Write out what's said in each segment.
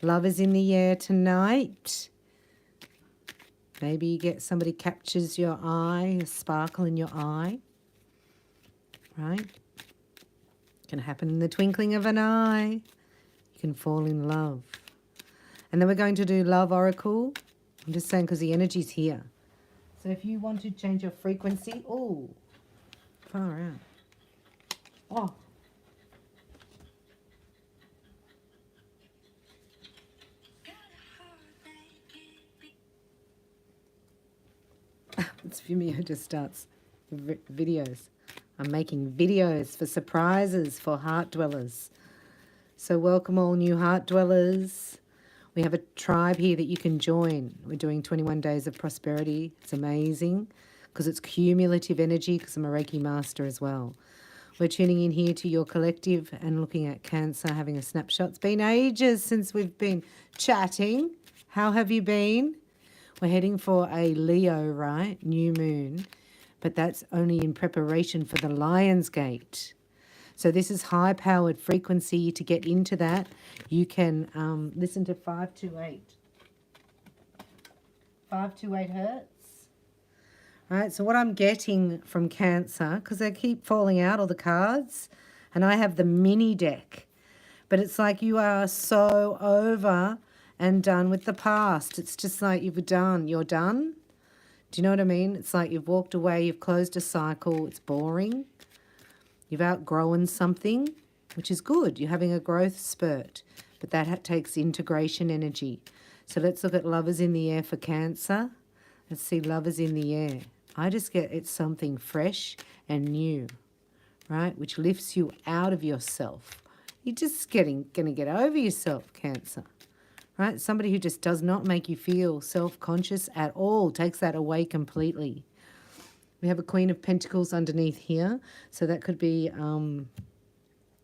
Love is in the air tonight. Maybe you get somebody captures your eye, a sparkle in your eye. Right? Can happen in the twinkling of an eye. You can fall in love. And then we're going to do Love Oracle. I'm just saying because the energy's here. So if you want to change your frequency, oh, far out. Oh. It's Vimeo just starts videos. I'm making videos for surprises for heart dwellers. So welcome all new heart dwellers. We have a tribe here that you can join. We're doing 21 days of prosperity. It's amazing because it's cumulative energy because I'm a Reiki master as well. We're tuning in here to your collective and looking at Cancer, having a snapshot. It's been ages since we've been chatting. How have you been? We're heading for a Leo, right? New moon. But that's only in preparation for the Lion's Gate. So this is high-powered frequency. To get into that, you can listen to 528. 528 hertz. All right, so what I'm getting from Cancer, because they keep falling out, all the cards, and I have the mini deck. But it's like you are so over and done with the past. It's just like you're done. Do you know what I mean? It's like you've walked away, you've closed a cycle, it's boring. You've outgrown something, which is good. You're having a growth spurt, but that takes integration energy. So let's look at Lovers in the Air for Cancer. Let's see Lovers in the Air. I just get it's something fresh and new, right? Which lifts you out of yourself. You're just going to get over yourself, Cancer. Right? Somebody who just does not make you feel self-conscious at all, takes that away completely. We have a Queen of Pentacles underneath here. So that could be,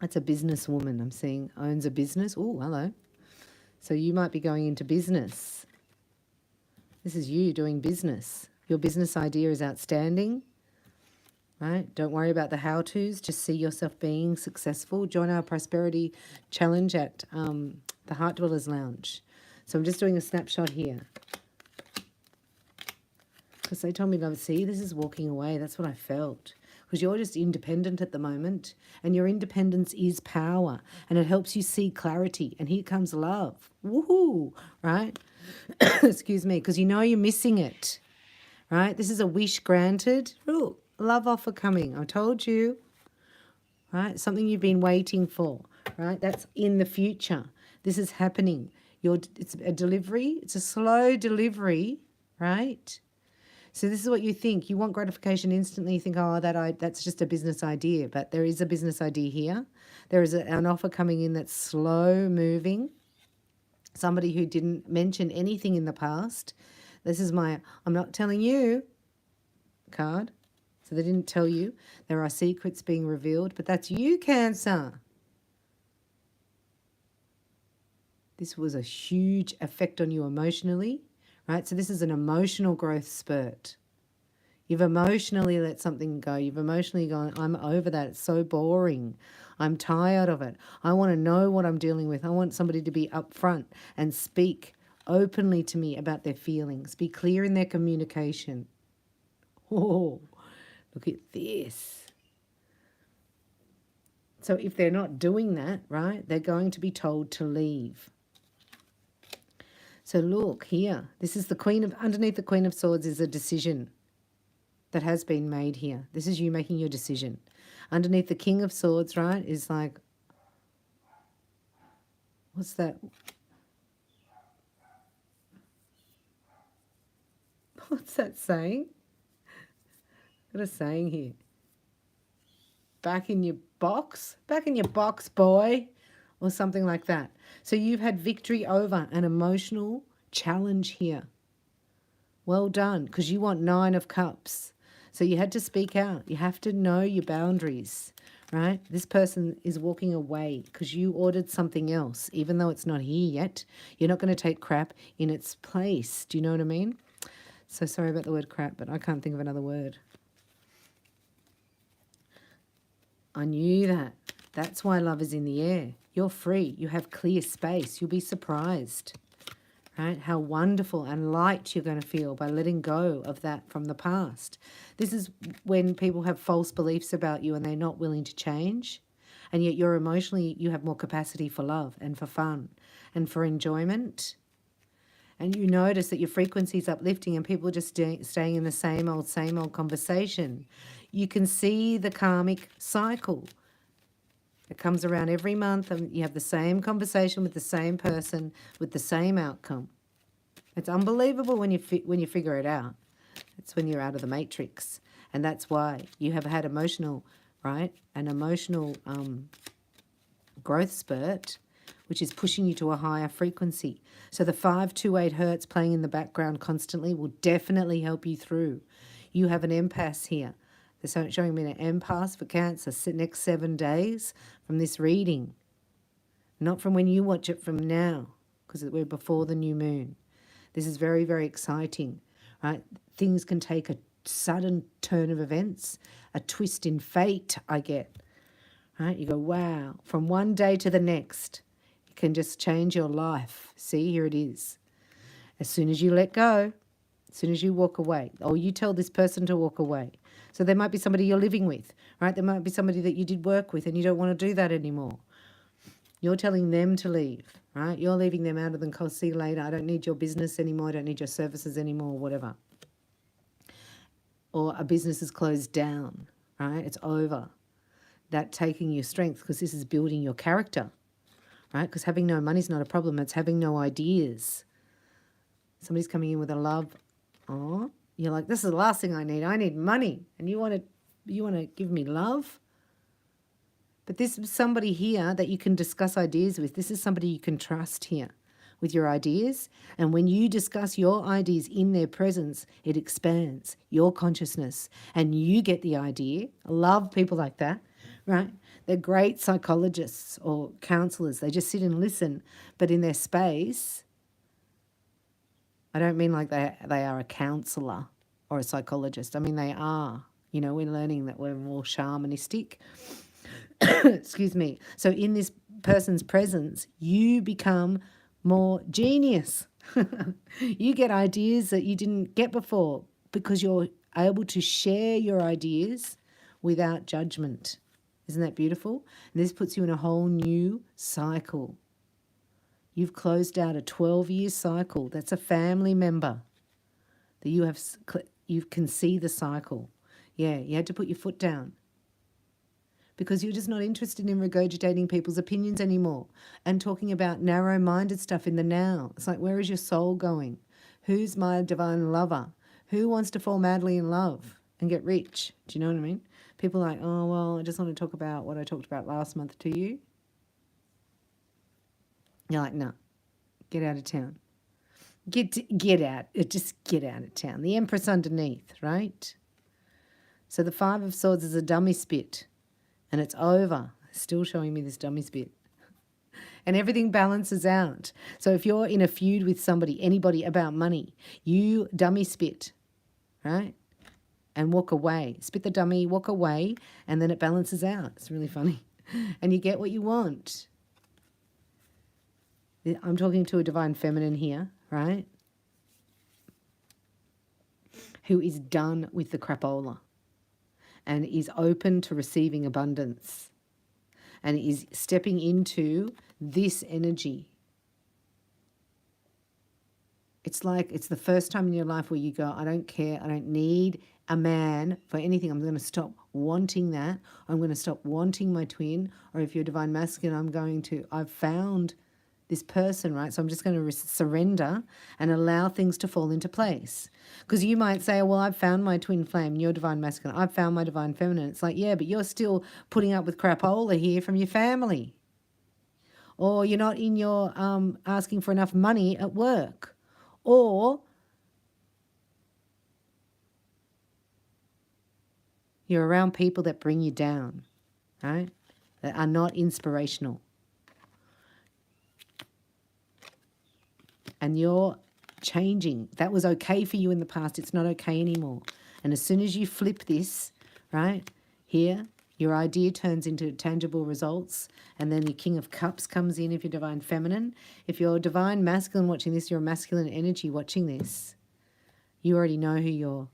that's a businesswoman I'm seeing, owns a business. Oh, hello. So you might be going into business. This is you doing business. Your business idea is outstanding. Right? Don't worry about the how-tos. Just see yourself being successful. Join our prosperity challenge at the Heart Dwellers Lounge. So I'm just doing a snapshot here. Because they told me, love, see, this is walking away. That's what I felt. Because you're just independent at the moment. And your independence is power. And it helps you see clarity. And here comes love. Woohoo! Right? Excuse me. Because you know you're missing it. Right? This is a wish granted. Ooh, love offer coming. I told you. Right? Something you've been waiting for. Right? That's in the future. This is happening. It's a delivery. It's a slow delivery, right? So this is what you think. You want gratification instantly. You think, oh, that's just a business idea. But there is a business idea here. There is an offer coming in that's slow moving. Somebody who didn't mention anything in the past. This is my I'm not telling you card. So they didn't tell you. There are secrets being revealed. But that's you, Cancer. This was a huge effect on you emotionally, right? So this is an emotional growth spurt. You've emotionally let something go. You've emotionally gone, I'm over that. It's so boring. I'm tired of it. I want to know what I'm dealing with. I want somebody to be upfront and speak openly to me about their feelings. Be clear in their communication. Oh, look at this. So if they're not doing that, right, they're going to be told to leave. So look here, this is the Queen of, underneath the Queen of Swords is a decision that has been made here. This is you making your decision. Underneath the King of Swords, right, is like, what's that? What's that saying? Got a saying here. Back in your box, boy, or something like that. So you've had victory over an emotional challenge here. Well done, because you want 9 of Cups. So you had to speak out. You have to know your boundaries, right? This person is walking away because you ordered something else, even though it's not here yet. You're not going to take crap in its place. Do you know what I mean? So sorry about the word crap, but I can't think of another word. I knew that. That's why love is in the air. You're free. You have clear space. You'll be surprised, right? How wonderful and light you're going to feel by letting go of that from the past. This is when people have false beliefs about you and they're not willing to change. And yet you're emotionally, you have more capacity for love and for fun and for enjoyment. And you notice that your frequency is uplifting and people are just staying in the same old conversation. You can see the karmic cycle. It comes around every month and you have the same conversation with the same person with the same outcome. It's unbelievable when you figure it out. It's when you're out of the matrix. And that's why you have had emotional, right? An emotional growth spurt, which is pushing you to a higher frequency. So the 528 hertz playing in the background constantly will definitely help you through. You have an empath here. They're showing me an empath for Cancer next 7 days from this reading. Not from when you watch it, from now, because we're before the new moon. This is very, very exciting, right? Things can take a sudden turn of events, a twist in fate, I get, right? You go, wow, from one day to the next, it can just change your life. See, here it is. As soon as you let go, as soon as you walk away, or you tell this person to walk away. So there might be somebody you're living with, right? There might be somebody that you did work with and you don't want to do that anymore. You're telling them to leave, right? You're leaving them out of the cost. See you later. I don't need your business anymore. I don't need your services anymore, whatever. Or a business is closed down, right? It's over. That taking your strength, because this is building your character, right? Because having no money is not a problem. It's having no ideas. Somebody's coming in with a love. Oh, you're like, this is the last thing I need. I need money. And you want to give me love? But this is somebody here that you can discuss ideas with. This is somebody you can trust here with your ideas. And when you discuss your ideas in their presence, it expands your consciousness and you get the idea. I love people like that, right? They're great psychologists or counselors. They just sit and listen, but in their space, I don't mean like they are a counselor or a psychologist. I mean, they are. You know, we're learning that we're more shamanistic. Excuse me. So in this person's presence, you become more genius. You get ideas that you didn't get before because you're able to share your ideas without judgment. Isn't that beautiful? And this puts you in a whole new cycle. You've closed out a 12-year cycle. That's a family member that you can see the cycle. Yeah, you had to put your foot down because you're just not interested in regurgitating people's opinions anymore and talking about narrow-minded stuff in the now. It's like, where is your soul going? Who's my divine lover? Who wants to fall madly in love and get rich? Do you know what I mean? People are like, oh, well, I just want to talk about what I talked about last month to you. You're like, no, get out of town. Get out. Just get out of town. The Empress underneath, right? So the 5 of Swords is a dummy spit. And it's over. Still showing me this dummy spit. And everything balances out. So if you're in a feud with anybody about money, you dummy spit, right? And walk away. Spit the dummy, walk away, and then it balances out. It's really funny. And you get what you want. I'm talking to a divine feminine here, right? Who is done with the crapola and is open to receiving abundance and is stepping into this energy. It's like it's the first time in your life where you go, I don't care, I don't need a man for anything. I'm going to stop wanting that. I'm going to stop wanting my twin. Or if you're divine masculine, I've found this person, right? So I'm just going to surrender and allow things to fall into place. Because you might say, well, I've found my twin flame, you're divine masculine. I've found my divine feminine. It's like, yeah, but you're still putting up with crapola here from your family. Or you're not in your asking for enough money at work. Or you're around people that bring you down, right? That are not inspirational. And you're changing. That was okay for you in the past. It's not okay anymore. And as soon as you flip this, right, here, Your idea turns into tangible results, and then your King of Cups comes in if you're Divine Feminine. If you're Divine Masculine watching this, you're a masculine energy watching this. You already know who your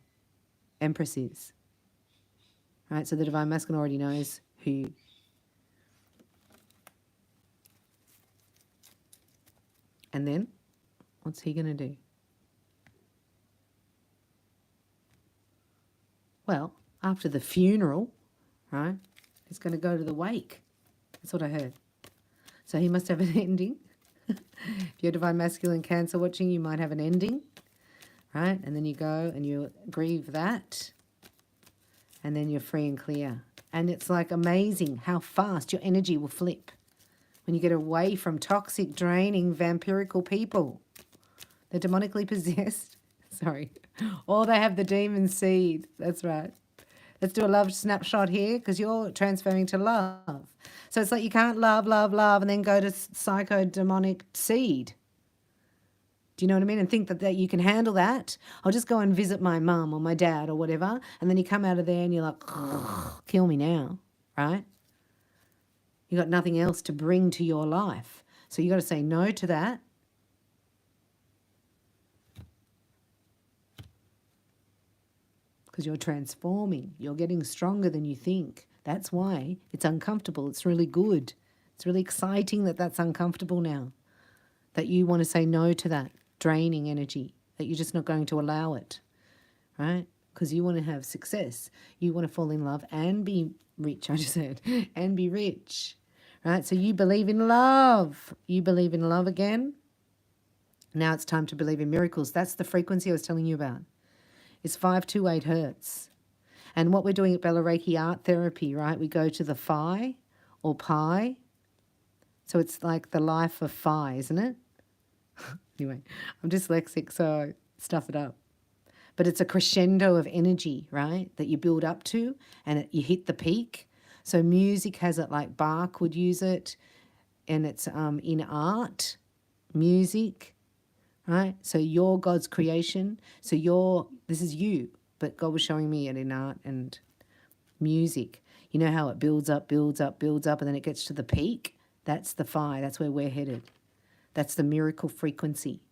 Empress is. Right? So the Divine Masculine already knows who. And then, what's he going to do? Well, after the funeral, right, he's going to go to the wake. That's what I heard. So he must have an ending. If you're Divine Masculine Cancer watching, you might have an ending, right? And then you go and you grieve that, and then you're free and clear. And it's like amazing how fast your energy will flip when you get away from toxic, draining, vampirical people. They're demonically possessed. Sorry. Or they have the demon seed. That's right. Let's do a love snapshot here because you're transferring to love. So it's like you can't love, love, love and then go to psycho-demonic seed. Do you know what I mean? And think that you can handle that. I'll just go and visit my mum or my dad or whatever. And then you come out of there and you're like, kill me now, right? You got nothing else to bring to your life. So you got to say no to that. Because you're transforming. You're getting stronger than you think. That's why it's uncomfortable. It's really good. It's really exciting that that's uncomfortable now. That you want to say no to that draining energy. That you're just not going to allow it. Right? Because you want to have success. You want to fall in love and be rich, I just said. And be rich. Right? So you believe in love. You believe in love again. Now it's time to believe in miracles. That's the frequency I was telling you about. It's 528 hertz. And what we're doing at Bella Reiki Art Therapy, right? We go to the phi or pi. So it's like the life of phi, isn't it? Anyway, I'm dyslexic, so I stuff it up. But it's a crescendo of energy, right? That you build up to and you hit the peak. So music has it like Bach would use it. And it's in art, music. Right? So you're God's creation. So this is you. But God was showing me it in art and music. You know how it builds up, builds up, builds up, and then it gets to the peak? That's the phi. That's where we're headed. That's the miracle frequency.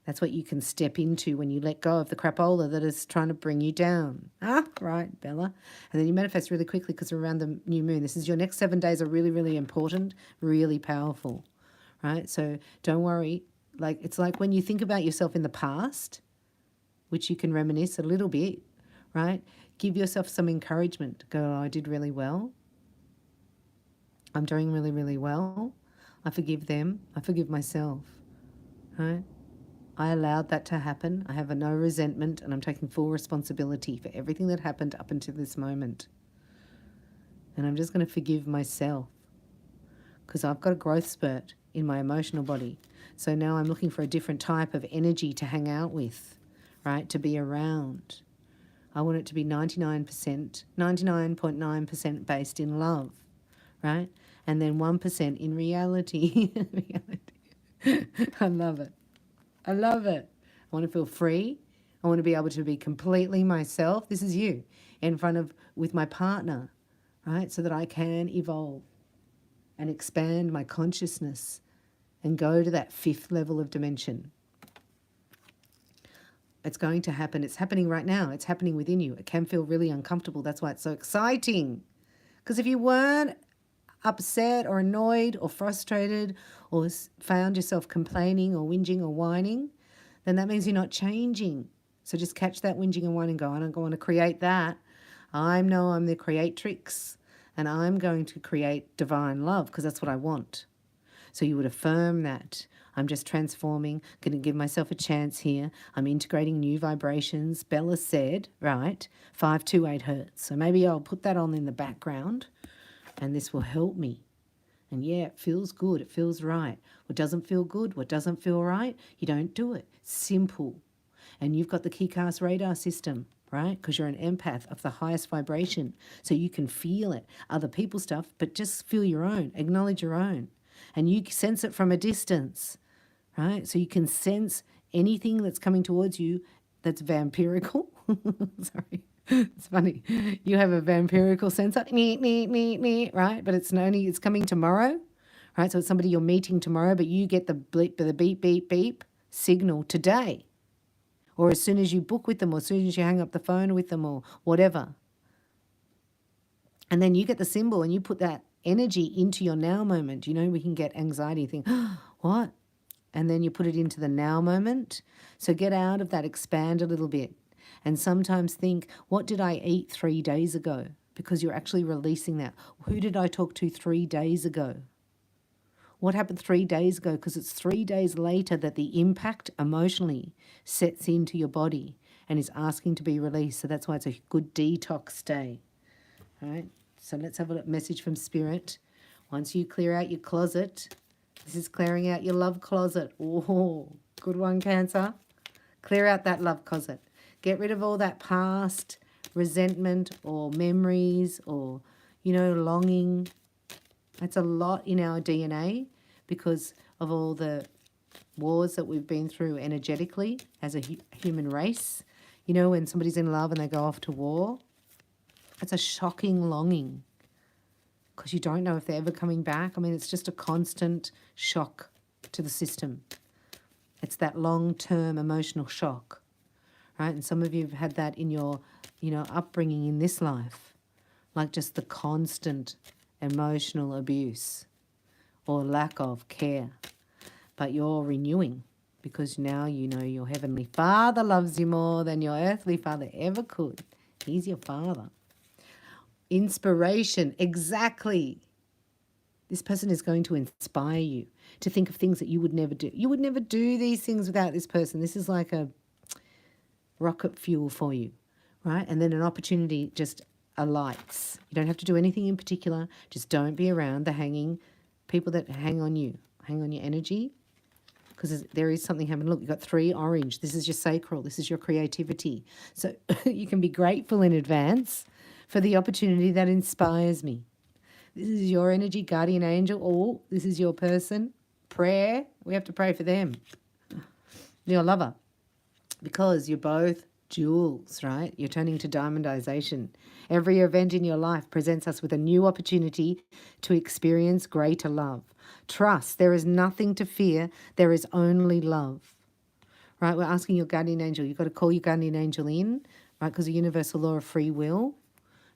That's what you can step into when you let go of the crapola that is trying to bring you down. Ah, right, Bella. And then you manifest really quickly because we're around the new moon. This is your next 7 days are really, really important, really powerful. Right? So don't worry. Like it's like when you think about yourself in the past, which you can reminisce a little bit, right? Give yourself some encouragement. Go, oh, I did really well. I'm doing really, really well. I forgive them. I forgive myself, right? I allowed that to happen. I have no resentment and I'm taking full responsibility for everything that happened up until this moment. And I'm just going to forgive myself because I've got a growth spurt in my emotional body. So now I'm looking for a different type of energy to hang out with, right? To be around. I want it to be 99.9% based in love, right? And then 1% in reality. I love it. I love it. I want to feel free. I want to be able to be completely myself. This is you with my partner, right? So that I can evolve and expand my consciousness and go to that 5th level of dimension. It's going to happen. It's happening right now. It's happening within you. It can feel really uncomfortable. That's why it's so exciting. Because if you weren't upset or annoyed or frustrated or found yourself complaining or whinging or whining, then that means you're not changing. So just catch that whinging and whining and go, I don't want to create that. I'm the creatrix and I'm going to create divine love because that's what I want. So you would affirm that. I'm just transforming, going to give myself a chance here. I'm integrating new vibrations. Bella said, right, 528 hertz. So maybe I'll put that on in the background and this will help me. And yeah, it feels good. It feels right. What doesn't feel good, what doesn't feel right, you don't do it. Simple. And you've got the Keycast radar system, right? Because you're an empath of the highest vibration. So you can feel it. Other people's stuff, but just feel your own. Acknowledge your own. And you sense it from a distance, right? So you can sense anything that's coming towards you that's vampirical. Sorry. It's funny. You have a vampirical sensor, right? But it's coming tomorrow, right? So it's somebody you're meeting tomorrow, but you get the bleep, the beep, beep, beep signal today, or as soon as you book with them, or as soon as you hang up the phone with them, or whatever. And then you get the symbol and you put that energy into your now moment. You know, we can get anxiety, think, what? And then you put it into the now moment. So get out of that, expand a little bit. And sometimes think, what did I eat 3 days ago? Because you're actually releasing that. Who did I talk to 3 days ago? What happened 3 days ago? Because it's 3 days later that the impact emotionally sets into your body and is asking to be released. So that's why it's a good detox day. All right? So let's have a message from Spirit. Once you clear out your closet, this is clearing out your love closet. Oh, good one, Cancer. Clear out that love closet. Get rid of all that past resentment or memories or, longing. That's a lot in our DNA because of all the wars that we've been through energetically as a human race. When somebody's in love and they go off to war, it's a shocking longing because you don't know if they're ever coming back. I mean, it's just a constant shock to the system. It's that long-term emotional shock, right? And some of you have had that in your, upbringing in this life, like just the constant emotional abuse or lack of care. But you're renewing because now you know your Heavenly Father loves you more than your earthly father ever could. He's your Father. Inspiration, exactly. This person is going to inspire you to think of things that you would never do. You would never do these things without this person. This is like a rocket fuel for you, right? And then an opportunity just alights. You don't have to do anything in particular. Just don't be around the people that hang on your energy, because there is something happening. Look, you've got 3 orange. This is your sacral. This is your creativity. So you can be grateful in advance for the opportunity that inspires me. This is your energy, guardian angel. Oh, this is your person. Prayer. We have to pray for them. Your lover. Because you're both jewels, right? You're turning to diamondization. Every event in your life presents us with a new opportunity to experience greater love. Trust. There is nothing to fear. There is only love. Right? We're asking your guardian angel. You've got to call your guardian angel in, right? Because the universal law of free will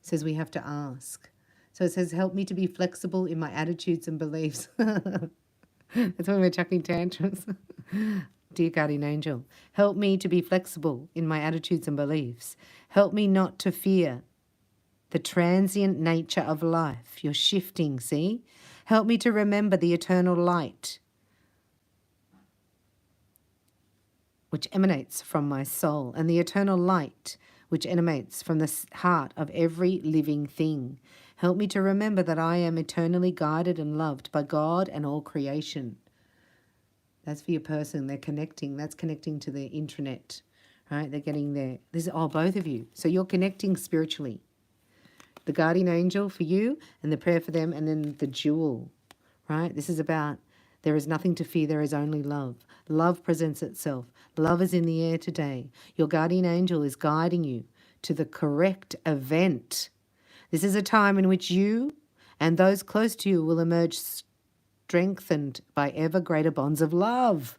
says we have to ask. So it says, help me to be flexible in my attitudes and beliefs. That's when we're chucking tantrums. Dear guardian angel, help me to be flexible in my attitudes and beliefs. Help me not to fear the transient nature of life. You're shifting, see? Help me to remember the eternal light which emanates from my soul, and the eternal light which emanates from the heart of every living thing. Help me to remember that I am eternally guided and loved by God and all creation. That's for your person. They're connecting. That's connecting to the intranet, right? They're getting there. This is both of you. So you're connecting spiritually. The guardian angel for you and the prayer for them, and then the jewel, right? This is about there is nothing to fear. There is only love. Love presents itself. Love is in the air today. Your guardian angel is guiding you to the correct event. This is a time in which you and those close to you will emerge strengthened by ever greater bonds of love.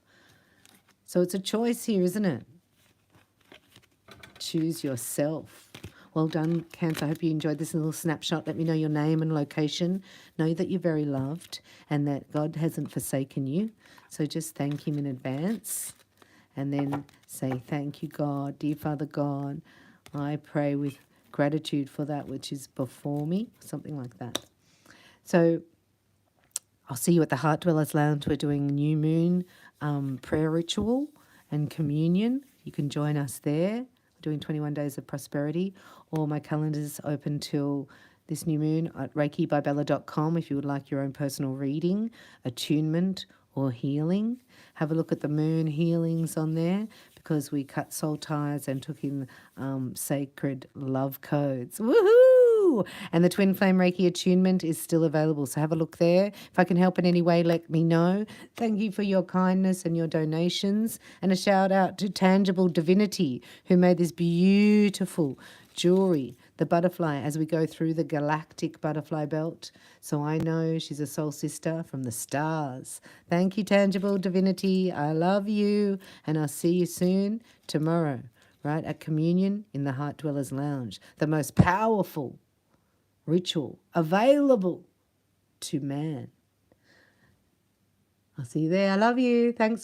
So it's a choice here, isn't it? Choose yourself. Well done, Cancer. I hope you enjoyed this little snapshot. Let me know your name and location. Know that you're very loved and that God hasn't forsaken you. So just thank him in advance and then say, thank you, God. Dear Father God, I pray with gratitude for that which is before me, something like that. So I'll see you at the Heart Dwellers Lounge. We're doing new moon prayer ritual and communion. You can join us there. We're doing 21 days of prosperity. All my calendar's open till this new moon at reikibybella.com if you would like your own personal reading, attunement or healing. Have a look at the moon healings on there because we cut soul ties and took in sacred love codes. Woohoo! And the Twin Flame Reiki Attunement is still available, so have a look there. If I can help in any way, let me know. Thank you for your kindness and your donations. And a shout out to Tangible Divinity, who made this beautiful jewelry, the butterfly, as we go through the galactic butterfly belt. So I know she's a soul sister from the stars. Thank you, tangible divinity. I love you, and I'll see you soon tomorrow, right, at communion in the Heart Dwellers Lounge, the most powerful ritual available to man. I'll see you there. I love you. Thanks.